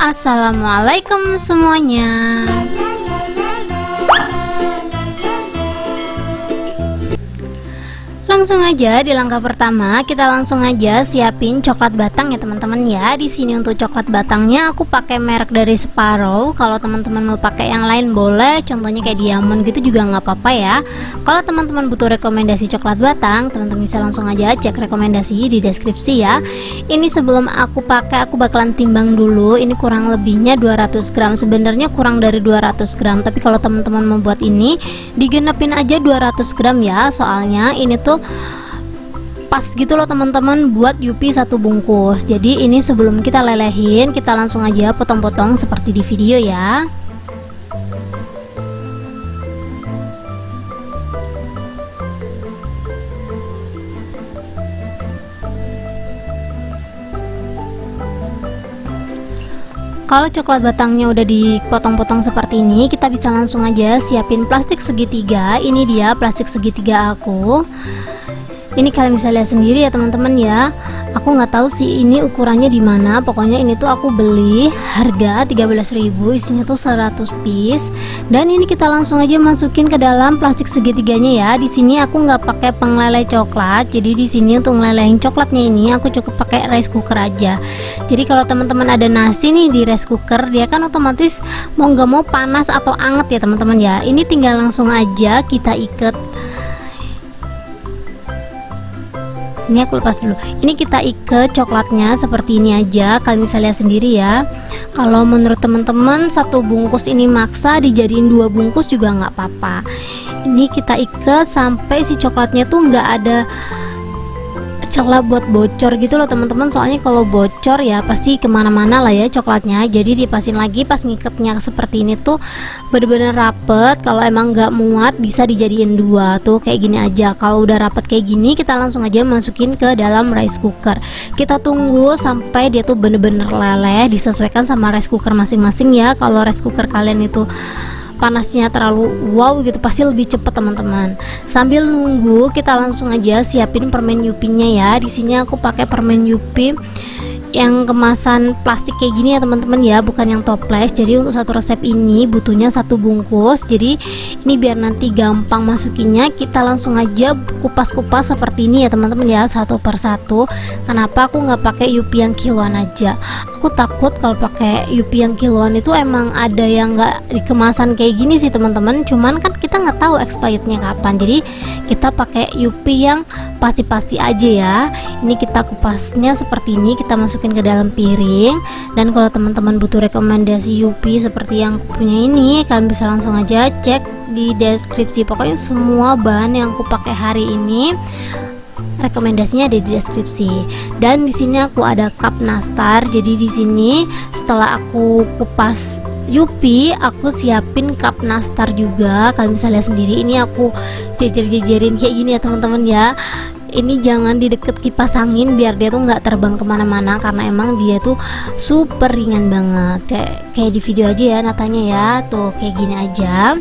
Assalamualaikum semuanya. Langsung aja di langkah pertama kita langsung aja siapin coklat batang ya teman-teman ya. Di sini untuk coklat batangnya aku pakai merek dari Sparrow. Kalau teman-teman mau pakai yang lain boleh, contohnya kayak diamond gitu juga nggak apa-apa ya. Kalau teman-teman butuh rekomendasi coklat batang, teman-teman bisa langsung aja cek rekomendasi di deskripsi ya. Ini sebelum aku pakai, aku bakalan timbang dulu. Ini kurang lebihnya 200 gram. Sebenarnya kurang dari 200 gram, tapi kalau teman-teman membuat ini digenepin aja 200 gram ya. Soalnya ini tuh pas gitu loh teman-teman buat Yupi satu bungkus. Jadi ini sebelum kita lelehin, kita langsung aja potong-potong seperti di video ya. Kalau coklat batangnya udah dipotong-potong seperti ini, kita bisa langsung aja siapin plastik segitiga. Ini dia plastik segitiga aku. Ini kalian bisa lihat sendiri ya teman-teman ya. Aku nggak tahu sih ini ukurannya di mana. Pokoknya ini tuh aku beli harga 13.000, isinya tuh 100 piece. Dan ini kita langsung aja masukin ke dalam plastik segitiganya ya. Di sini aku nggak pakai pengeleleh coklat. Jadi di sini untuk ngelelehin coklatnya ini aku cukup pakai rice cooker aja. Jadi kalau teman-teman ada nasi nih di rice cooker, dia kan otomatis mau nggak mau panas atau anget ya teman-teman ya. Ini tinggal langsung aja kita ikat. Ini aku lepas dulu. Ini kita ikat coklatnya seperti ini aja. Kalian bisa lihat sendiri ya. Kalau menurut teman-teman satu bungkus ini maksa dijadiin 2 bungkus juga nggak apa-apa. Ini kita ikat sampai si coklatnya tuh nggak ada celah buat bocor gitu loh teman-teman. Soalnya kalau bocor ya pasti kemana-mana lah ya coklatnya. Jadi dipasin lagi pas ngikatnya seperti ini tuh bener-bener rapet. Kalau emang nggak muat bisa dijadiin 2 tuh kayak gini aja. Kalau udah rapet kayak gini kita langsung aja masukin ke dalam rice cooker. Kita tunggu sampai dia tuh bener-bener leleh, disesuaikan sama rice cooker masing-masing ya. Kalau rice cooker kalian itu panasnya terlalu wow gitu pasti lebih cepet teman-teman. Sambil nunggu kita langsung aja siapin permen Yupinya ya. Di sini aku pakai permen Yupi yang kemasan plastik kayak gini ya teman-teman ya, bukan yang toples. Jadi untuk satu resep ini butuhnya 1 bungkus. Jadi ini biar nanti gampang masukinnya, kita langsung aja kupas-kupas seperti ini ya teman-teman ya, satu per satu. Kenapa aku nggak pakai Yupi yang kiloan aja? Aku takut kalau pakai Yupi yang kiloan itu emang ada yang nggak dikemasan kayak gini sih teman-teman. Cuman kan kita nggak tahu expirednya kapan. Jadi kita pakai Yupi yang pasti-pasti aja ya. Ini kita kupasnya seperti ini, kita masukin ke dalam piring. Dan kalau teman-teman butuh rekomendasi Yupi seperti yang punya ini, kalian bisa langsung aja cek di deskripsi. Pokoknya semua bahan yang aku pakai hari ini rekomendasinya ada di deskripsi. Dan di sini aku ada cup nastar. Jadi di sini setelah aku kupas Yupi, aku siapin cup nastar juga. Kalian bisa lihat sendiri. Ini aku jejer-jejerin kayak gini ya teman-teman ya. Ini jangan di deket kipas angin biar dia tuh nggak terbang kemana-mana, karena emang dia tuh super ringan banget. Kayak di video aja ya natanya ya. Tuh kayak gini aja.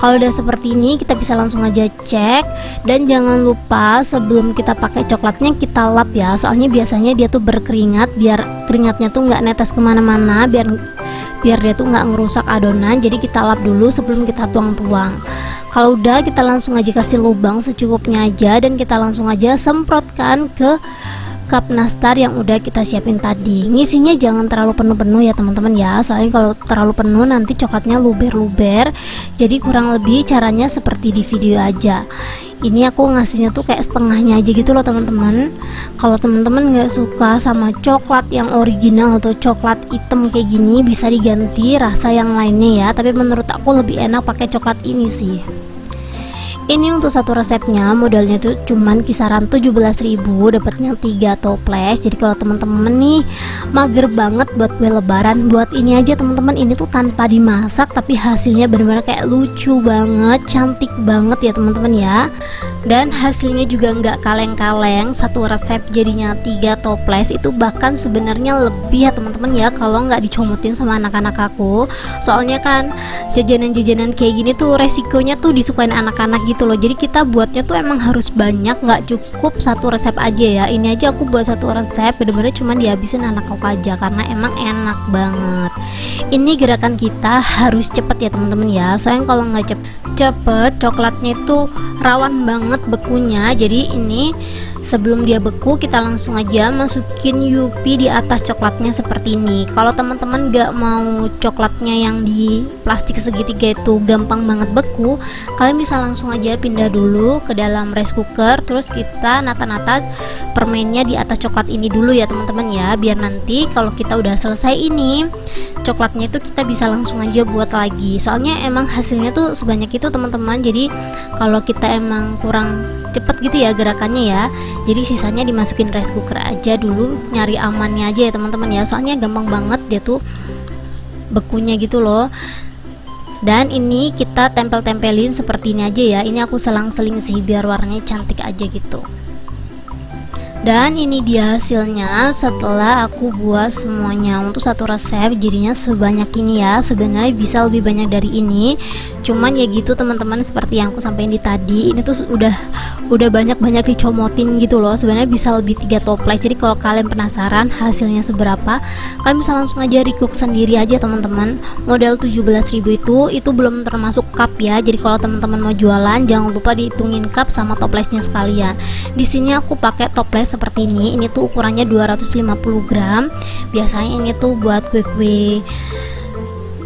Kalau udah seperti ini kita bisa langsung aja cek. Dan jangan lupa sebelum kita pakai coklatnya kita lap ya. Soalnya biasanya dia tuh berkeringat, biar keringatnya tuh nggak netes kemana-mana, biar dia tuh nggak ngerusak adonan. Jadi kita lap dulu sebelum kita tuang-tuang. Kalau udah kita langsung aja kasih lubang secukupnya aja, dan kita langsung aja semprotkan ke cup nastar yang udah kita siapin tadi. Ngisinya jangan terlalu penuh-penuh ya teman-teman ya, soalnya kalau terlalu penuh nanti coklatnya luber-luber. Jadi kurang lebih caranya seperti di video aja. Ini aku ngasihnya tuh kayak setengahnya aja gitu loh teman-teman. Kalau teman-teman nggak suka sama coklat yang original atau coklat hitam kayak gini, bisa diganti rasa yang lainnya ya. Tapi menurut aku lebih enak pakai coklat ini sih. Ini untuk satu resepnya modalnya tuh cuman kisaran 17.000, dapatnya 3 toples. Jadi kalau teman-teman nih mager banget buat kue lebaran, buat ini aja teman-teman. Ini tuh tanpa dimasak tapi hasilnya benar-benar kayak lucu banget, cantik banget ya teman-teman ya. dan hasilnya juga nggak kaleng-kaleng. Satu resep jadinya 3 toples, itu bahkan sebenarnya lebih ya teman-teman ya kalau nggak dicomotin sama anak-anak aku. Soalnya kan jajanan-jajanan kayak gini tuh resikonya tuh disukain anak-anak gitu loh, jadi kita buatnya tuh emang harus banyak, nggak cukup satu resep aja ya. Ini aja aku buat satu resep bener-bener cuman dihabisin anak aku aja karena emang enak banget. Ini gerakan kita harus cepet ya teman-teman ya, soalnya kalau nggak cepet coklatnya itu rawan banget bekunya. Jadi ini sebelum dia beku kita langsung aja masukin Yupi di atas coklatnya seperti ini. Kalau teman-teman gak mau coklatnya yang di plastik segitiga itu gampang banget beku, kalian bisa langsung aja pindah dulu ke dalam rice cooker, terus kita nata-nata permennya di atas coklat ini dulu ya teman-teman ya, biar nanti kalau kita udah selesai ini coklatnya itu kita bisa langsung aja buat lagi. Soalnya emang hasilnya tuh sebanyak itu teman-teman, jadi kalau kita emang kurang cepet gitu ya gerakannya ya, jadi sisanya dimasukin rice cooker aja dulu, nyari amannya aja ya teman-teman ya, soalnya gampang banget dia tuh bekunya gitu loh. Dan ini kita tempel-tempelin seperti ini aja ya, ini aku selang-seling sih biar warnanya cantik aja gitu. Dan ini dia hasilnya setelah aku buat semuanya. Untuk satu resep jadinya sebanyak ini ya, sebenarnya bisa lebih banyak dari ini, cuman ya gitu teman-teman, seperti yang aku sampaikan di tadi, ini tuh udah banyak dicomotin gitu loh. Sebenarnya bisa lebih 3 toples. Jadi kalau kalian penasaran hasilnya seberapa, kalian bisa langsung aja recook sendiri aja teman-teman. Modal 17.000 itu belum termasuk cup ya. Jadi kalau teman-teman mau jualan jangan lupa dihitungin cup sama toplesnya sekalian. Di sini aku pakai toples seperti ini tuh ukurannya 250 gram. Biasanya ini tuh buat kue-kue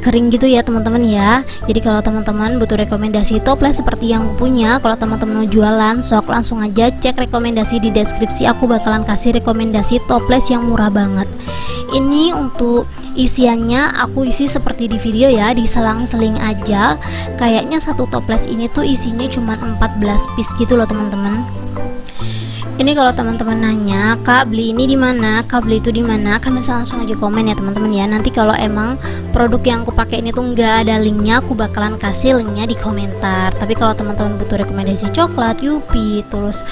kering gitu ya teman-teman ya. Jadi kalau teman-teman butuh rekomendasi toples seperti yang aku punya, kalau teman-teman mau jualan, sok langsung aja cek rekomendasi di deskripsi. Aku bakalan kasih rekomendasi toples yang murah banget. Ini untuk isiannya aku isi seperti di video ya, diselang-seling aja. Kayaknya satu toples ini tuh isinya cuma 14 piece gitu loh teman-teman. Ini kalau teman-teman nanya, Kak beli ini di mana, Kak beli itu di mana, kalian bisa langsung aja komen ya teman-teman ya. Nanti kalau emang produk yang aku pakai ini tuh nggak ada linknya, aku bakalan kasih linknya di komentar. Tapi kalau teman-teman butuh rekomendasi coklat, Yupi, terus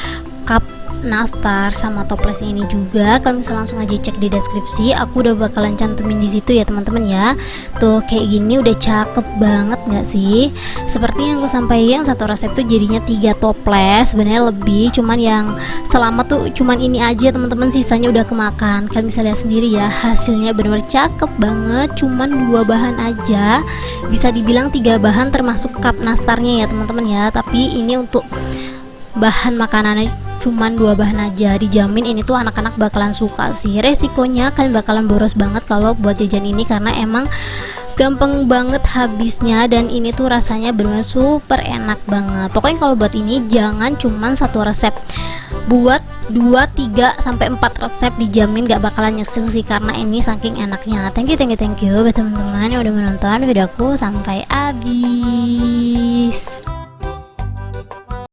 cup nastar sama toples ini juga, kalian bisa langsung aja cek di deskripsi. Aku udah bakalan cantumin di situ ya teman-teman ya. Tuh kayak gini udah cakep banget nggak sih? Seperti yang aku sampaikan, satu resep tuh jadinya 3 toples, sebenarnya lebih, cuman yang selamat tuh cuman ini aja teman-teman, sisanya udah kemakan. Kalian bisa lihat sendiri ya, hasilnya benar-benar cakep banget. Cuman 2 bahan aja, bisa dibilang 3 bahan termasuk cup nastarnya ya teman-teman ya. Tapi ini untuk bahan makanannya cuman 2 bahan aja, dijamin ini tuh anak-anak bakalan suka sih. Resikonya kalian bakalan boros banget kalau buat jajan ini karena emang gampang banget habisnya, dan ini tuh rasanya bener super enak banget. Pokoknya kalau buat ini jangan cuman satu resep, buat 2, 3, sampai 4 resep, dijamin gak bakalan nyesel sih karena ini saking enaknya. Thank you buat teman-teman yang udah menonton videoku sampai habis.